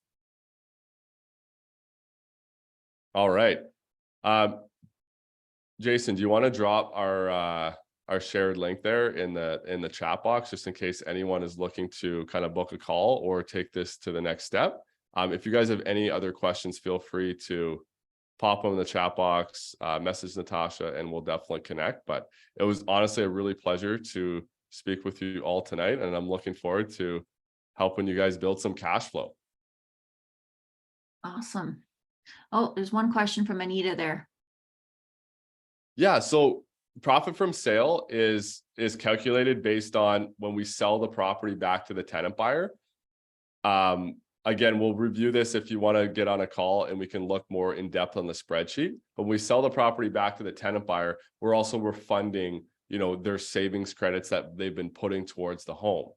All right. Jason, do you want to drop our shared link there in the chat box, just in case anyone is looking to kind of book a call or take this to the next step? If you guys have any other questions, feel free to pop them in the chat box, message Natasha, and we'll definitely connect. But it was honestly a really pleasure to speak with you all tonight, and I'm looking forward to helping you guys build some cash flow. Awesome. Oh, there's one question from Anita there. Yeah, so profit from sale is calculated based on when we sell the property back to the tenant buyer. Again, we'll review this if you want to get on a call and we can look more in depth on the spreadsheet. But when we sell the property back to the tenant buyer, we're also refunding, their savings credits that they've been putting towards the home,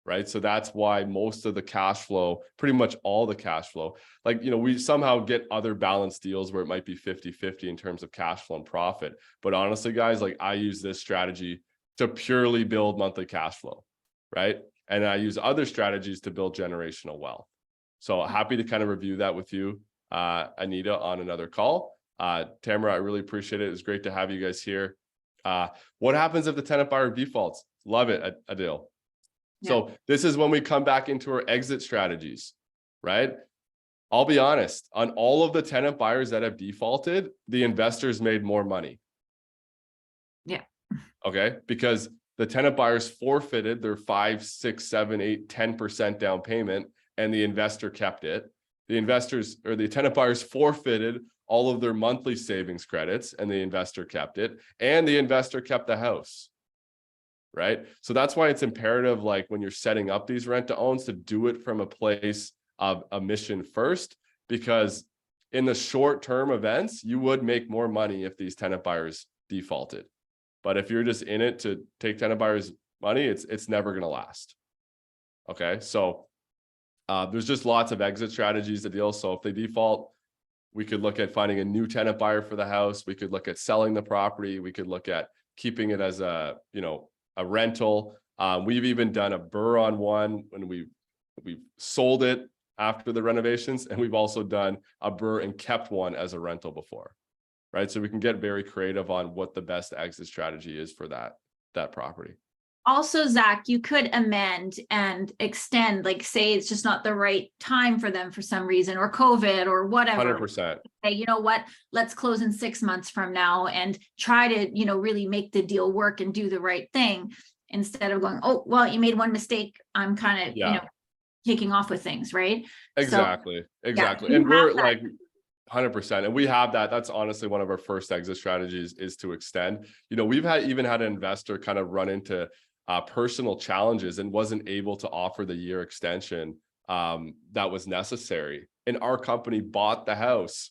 right? So that's why most of the cash flow, pretty much all the cash flow, we somehow get other balanced deals where it might be 50-50 in terms of cash flow and profit. But honestly, guys, I use this strategy to purely build monthly cash flow, right? And I use other strategies to build generational wealth. So happy to kind of review that with you, Anita, on another call. Tamara, I really appreciate it. It was great to have you guys here. What happens if the tenant buyer defaults? Love it, Adil. Yeah. So this is when we come back into our exit strategies, right? I'll be honest, on all of the tenant buyers that have defaulted, the investors made more money. Yeah. Okay, because the tenant buyers forfeited their 5, 6, 7, 8, 10% down payment, and the investor kept it. The investors or the tenant buyers forfeited all of their monthly savings credits, and the investor kept it, and the investor kept the house. Right. So that's why it's imperative, like when you're setting up these rent to owns, to do it from a place of a mission first, because in the short term events, you would make more money if these tenant buyers defaulted. But if you're just in it to take tenant buyers' money, it's never going to last. Okay. So there's just lots of exit strategies to deal. So if they default, we could look at finding a new tenant buyer for the house. We could look at selling the property. We could look at keeping it as a rental. We've even done a BRRRR on one when we've sold it after the renovations, and we've also done a BRRRR and kept one as a rental before, right? So we can get very creative on what the best exit strategy is for that property. Also, Zach, you could amend and extend, like say it's just not the right time for them for some reason, or COVID or whatever. 100%. Hey, you know what? Let's close in 6 months from now and try to, really make the deal work and do the right thing, instead of going, oh, well, you made one mistake, I'm kind of, taking off with things, right? Exactly. So, exactly. And we're like 100%. And we have that. That's honestly one of our first exit strategies, is to extend. We've even had an investor kind of run into personal challenges and wasn't able to offer the year extension that was necessary. And our company bought the house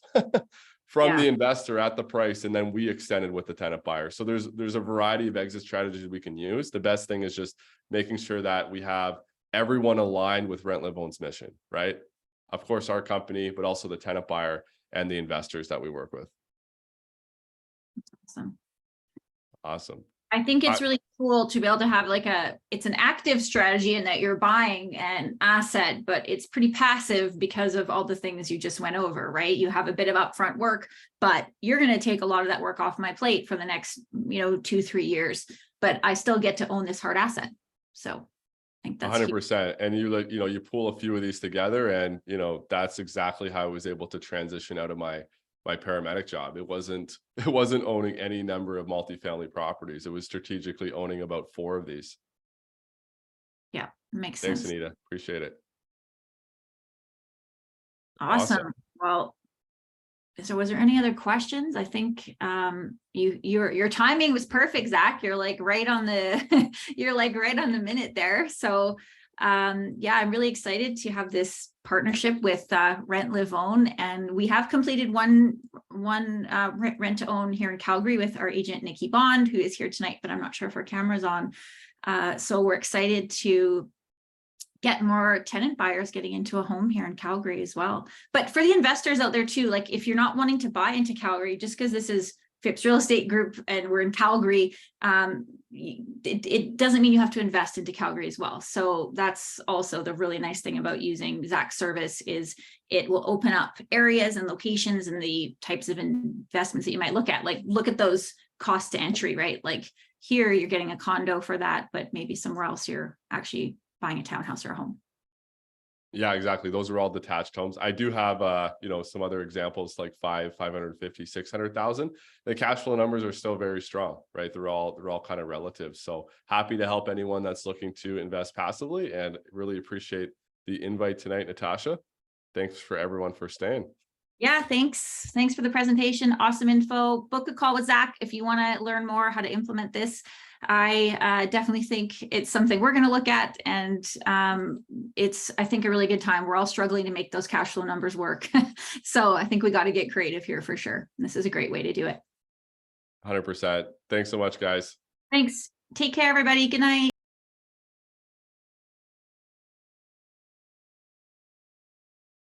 from the investor at the price, and then we extended with the tenant buyer. So there's a variety of exit strategies we can use. The best thing is just making sure that we have everyone aligned with Rent Live Own's mission, right? Of course, our company, but also the tenant buyer and the investors that we work with. Awesome. I think it's really cool to be able to have it's an active strategy in that you're buying an asset, but it's pretty passive because of all the things you just went over, right? You have a bit of upfront work, but you're going to take a lot of that work off my plate for the next, 2-3 years. but I still get to own this hard asset. So I think that's huge. 100%. And you pull a few of these together, and that's exactly how I was able to transition out of my paramedic job. It wasn't owning any number of multifamily properties. It was strategically owning about 4 of these. Yeah, makes Thanks, sense. Anita. Appreciate it. Awesome. Well, so was there any other questions? I think your timing was perfect, Zach. You're like right on the you're like right on the minute there. So yeah, I'm really excited to have this partnership with Rent Live Own, and we have completed one rent to own here in Calgary with our agent Nikki Bond, who is here tonight, but I'm not sure if her camera's on. So we're excited to get more tenant buyers getting into a home here in Calgary as well. But for the investors out there too, like if you're not wanting to buy into Calgary, just because this is Phipps Real Estate Group and we're in Calgary, it doesn't mean you have to invest into Calgary as well. So that's also the really nice thing about using Zach's service, is it will open up areas and locations and the types of investments that you might look at. Like look at those cost to entry, right? Like here you're getting a condo for that, but maybe somewhere else you're actually buying a townhouse or a home. Yeah, exactly. Those are all detached homes. I do have, some other examples like 550, 600,000. The cash flow numbers are still very strong, right? They're all kind of relative. So happy to help anyone that's looking to invest passively, and really appreciate the invite tonight, Natasha. Thanks for everyone for staying. Yeah, thanks. Thanks for the presentation. Awesome info. Book a call with Zach if you want to learn more how to implement this. I definitely think it's something we're going to look at, and it's, I think, a really good time. We're all struggling to make those cash flow numbers work. So I think we got to get creative here for sure. This is a great way to do it. 100%. Thanks so much, guys. Thanks. Take care, everybody. Good night.